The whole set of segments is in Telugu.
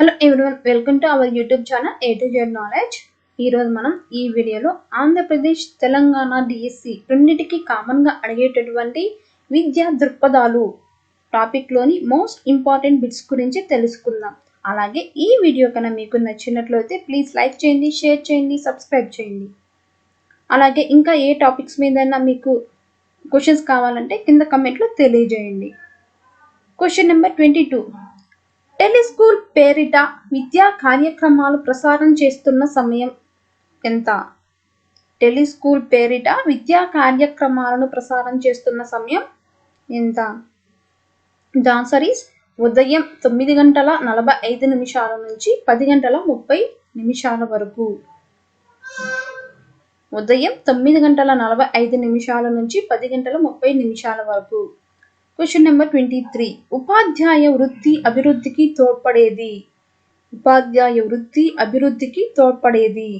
Hello everyone, welcome to our YouTube channel A to Z knowledge. ఈరోజు మనం ఈ వీడియోలో ఆంధ్రప్రదేశ్ తెలంగాణ డిఎస్సి రెండింటికి కామన్గా అడిగేటటువంటి విద్యా దృక్పథాలు టాపిక్లోని మోస్ట్ ఇంపార్టెంట్ బిట్స్ గురించి తెలుసుకుందాం. అలాగే ఈ వీడియో కన్నా మీకు నచ్చినట్లయితే ప్లీజ్ లైక్ చేయండి, షేర్ చేయండి, సబ్స్క్రైబ్ చేయండి. అలాగే ఇంకా ఏ టాపిక్స్ మీదైనా మీకు క్వశ్చన్స్ కావాలంటే కింద కమెంట్లో తెలియజేయండి. Question number 22. టెలిస్కూల్ పేరిట విద్యా కార్యక్రమాలు ప్రసారం చేస్తున్న సమయం ఎంత? టెలిస్కూల్ పేరిట విద్యా కార్యక్రమాలను ప్రసారం చేస్తున్న సమయం ఎంత? ద ఆన్సర్ ఈస్ ఉదయం 9:45 నుంచి 10:30 వరకు. ఉదయం 9:45 నుంచి 10:30 వరకు. Question number 23. ఉపాధ్యాయ వృత్తి అభివృద్ధికి తోడ్పడేది. ఉపాధ్యాయ వృత్తి అభివృద్ధికి తోడ్పడేది.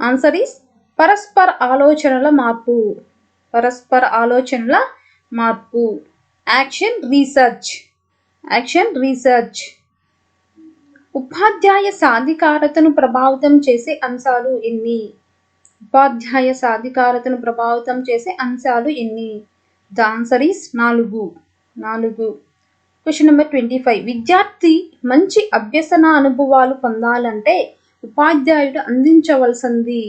ఆన్సర్ ఈస్ పరస్పర ఆలోచనల మార్పు. పరస్పర ఆలోచనల మార్పు. Action research. Action research. ఉపాధ్యాయ సాధికారతను ప్రభావితం చేసే అంశాలు ఎన్ని? ఉపాధ్యాయ సాధికారతను ప్రభావితం చేసే అంశాలు ఎన్ని? The answer is 4. Question number 25. విద్యార్థి మంచి అభ్యసన అనుభవాలు పొందాలంటే ఉపాధ్యాయుడు అందించవలసింది.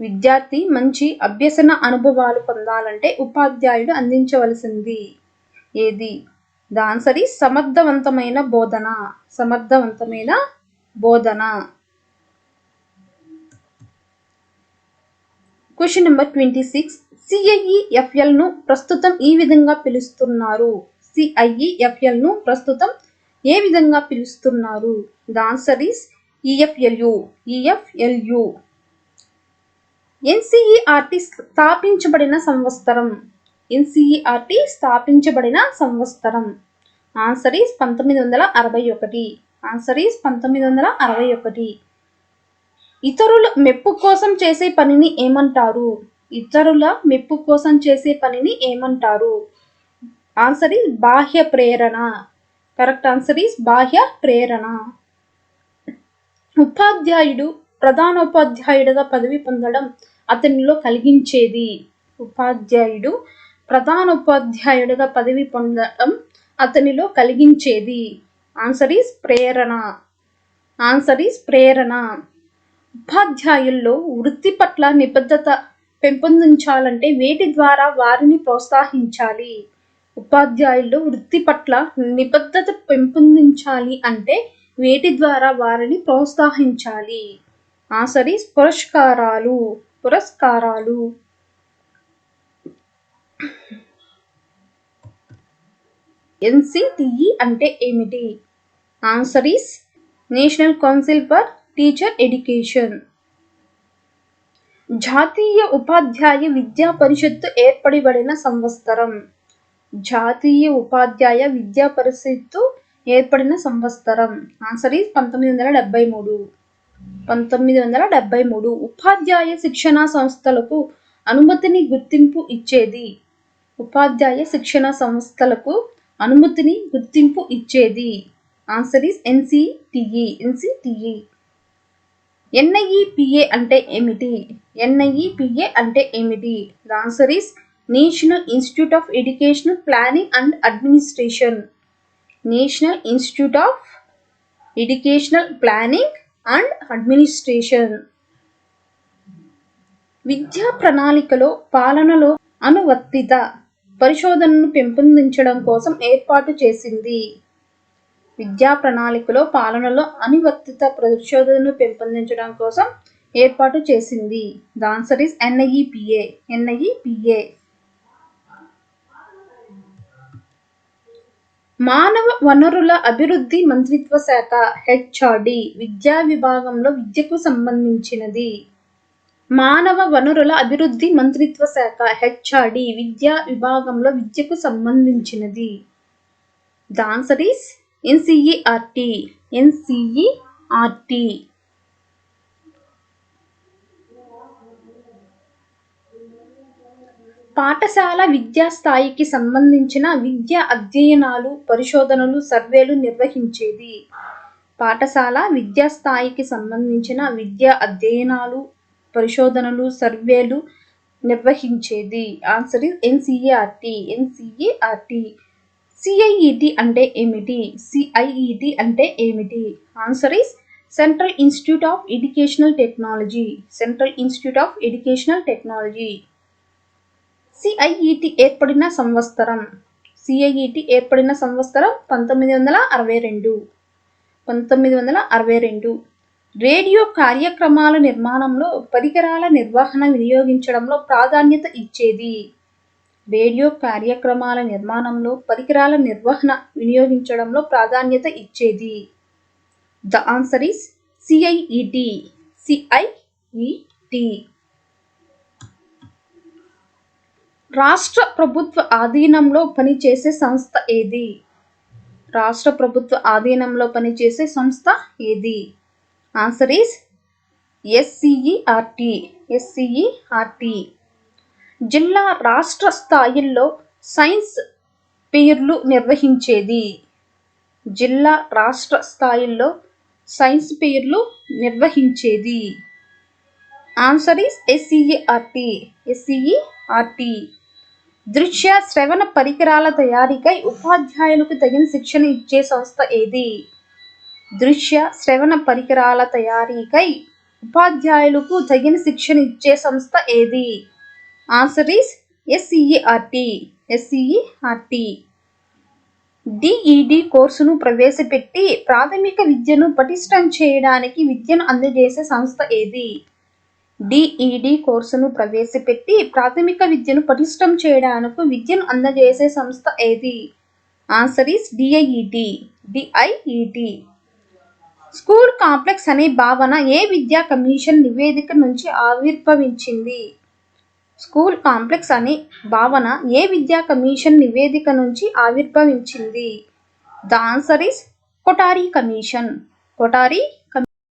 విద్యార్థి మంచి అభ్యసన అనుభవాలు పొందాలంటే ఉపాధ్యాయుడు అందించవలసింది ఏది? ద ఆన్సర్ ఈస్ సమర్థవంతమైన బోధన. సమర్థవంతమైన బోధన. Question number 26. CIEFL ను ప్రస్తుతం ఈ విధంగా పిలుస్తున్నారు. CIEFL ను ప్రస్తుతం ఏ విధంగా పిలుస్తున్నారు? The answer is EFLU. EFLU. NCERT స్థాపించబడిన సంవత్సరం. NCERT స్థాపించబడిన సంవత్సరం. Answer is 1961. Answer is 1961. ఇతరుల మెప్పు కోసం చేసే పనిని ఏమంటారు? ఇతరుల మెప్పు కోసం చేసే పనిని ఏమంటారు? ఆన్సర్ ఈస్ బాహ్య ప్రేరణ. కరెక్ట్ ఆన్సర్ ఈస్ బాహ్య ప్రేరణ. ఉపాధ్యాయుడు ప్రధానోపాధ్యాయుడిగా పదవి పొందడం అతనిలో కలిగించేది. ఉపాధ్యాయుడు ప్రధానోపాధ్యాయుడిగా పదవి పొందడం అతనిలో కలిగించేది. ఆన్సర్ ఈస్ ప్రేరణ. ఆన్సర్ ఈస్ ప్రేరణ. ఉపాధ్యాయుల్లో వృత్తి పట్ల నిబద్ధత పెంపొందించాలంటే వేటి ద్వారా వారిని ప్రోత్సహించాలి? ఉపాధ్యాయుల్లో వృత్తి పట్ల నిబద్ధత పెంపొందించాలి అంటే వేటి ద్వారా వారిని ప్రోత్సహించాలి? ఆన్సర్ ఈస్ పురస్కారాలు. పురస్కారాలు. NCTE అంటే ఏమిటి? Answer is national council for teacher education. జాతీయ ఉపాధ్యాయ విద్యా పరిషత్తు ఏర్పడిబడిన సంవత్సరం. జాతీయ ఉపాధ్యాయ విద్యా పరిషత్తు ఏర్పడిన సంవత్సరం. Answer is 1973. 1973. ఉపాధ్యాయ శిక్షణా సంస్థలకు అనుమతిని గుర్తింపు ఇచ్చేది. ఉపాధ్యాయ శిక్షణా సంస్థలకు అనుమతిని గుర్తింపు ఇచ్చేది. Answer is NCTE. NCTE. NIEPA అంటే ఏమిటి? NIEPA అంటే ఏమిటి? The answer is national institute of educational planning and administration. National institute of educational planning and administration. విద్యా ప్రణాళికలో పాలనలో అనువర్తిత పరిశోధనను పెంపొందించడం కోసం ఏర్పాటు చేసింది. విద్యా ప్రణాళికలో పాలనలో అనువర్తిత పరిశోధనను పెంపొందించడం కోసం ఏర్పాటు చేసింది. The answer is NIEPA. NIEPA. మానవ వనరుల అభివృద్ధి మంత్రిత్వ శాఖ HRD విద్యా విభాగంలో విద్యకు సంబంధించినది. మానవ వనరుల అభివృద్ధి మంత్రిత్వ శాఖ HRD విద్యా విభాగంలో విద్యకు సంబంధించినది. The answer is NCERT. NCERT. పాఠశాల విద్యా స్థాయికి సంబంధించిన విద్యా అధ్యయనాలు, పరిశోధనలు, సర్వేలు నిర్వహించేది. పాఠశాల విద్యా స్థాయికి సంబంధించిన విద్యా అధ్యయనాలు, పరిశోధనలు, సర్వేలు నిర్వహించేది. Answer is NCERT. NCERT. CIET అంటే ఏమిటి? సిఐఈటి అంటే ఏమిటి? Answer is central institute of educational technology. Central institute of educational technology. CIET ఏర్పడిన సంవత్సరం. సిఐఈటి ఏర్పడిన సంవత్సరం 1962. 1962. రేడియో కార్యక్రమాల నిర్మాణంలో పరికరాల నిర్వహణ వినియోగించడంలో ప్రాధాన్యత ఇచ్చేది. రేడియో కార్యక్రమాల నిర్మాణంలో పరికరాల నిర్వహణ వినియోగించడంలో ప్రాధాన్యత ఇచ్చేది. The answer is CIET. CIET. రాష్ట్ర ప్రభుత్వ ఆధీనంలో పనిచేసే సంస్థ ఏది? రాష్ట్ర ప్రభుత్వ ఆధీనంలో పనిచేసే సంస్థ ఏది? Answer is SCERT. ఎస్సిఈఆర్టీ. జిల్లా రాష్ట్ర స్థాయిల్లో సైన్స్ ఫెయిర్లు నిర్వహించేది. జిల్లా రాష్ట్ర స్థాయిల్లో సైన్స్ ఫెయిర్లు నిర్వహించేది. Answer is SCERT. ఎస్సిఈఆర్టీ. దృశ్య శ్రవణ పరికరాల తయారీకై ఉపాధ్యాయులకు తగిన శిక్షణ ఇచ్చే సంస్థ ఏది? దృశ్య శ్రవణ పరికరాల తయారీకై ఉపాధ్యాయులకు తగిన శిక్షణ ఇచ్చే సంస్థ ఏది? Answer is SCERT. SCERT. DEd కోర్సును ప్రవేశపెట్టి ప్రాథమిక విద్యను పటిష్టం చేయడానికి విద్యను అందజేసే సంస్థ ఏది? డిఈడి కోర్సును ప్రవేశపెట్టి ప్రాథమిక విద్యను పటిష్టం చేయడానికి విద్యను అందజేసే సంస్థ ఏది? Answer is DIET. DIET. School complex అనే భావన ఏ విద్యా కమిషన్ నివేదిక నుంచి ఆవిర్భవించింది? స్కూల్ కాంప్లెక్స్ అనే భావన ఏ విద్యా కమిషన్ నివేదిక నుంచి ఆవిర్భవించింది? The answer is Kothari commission. Kothari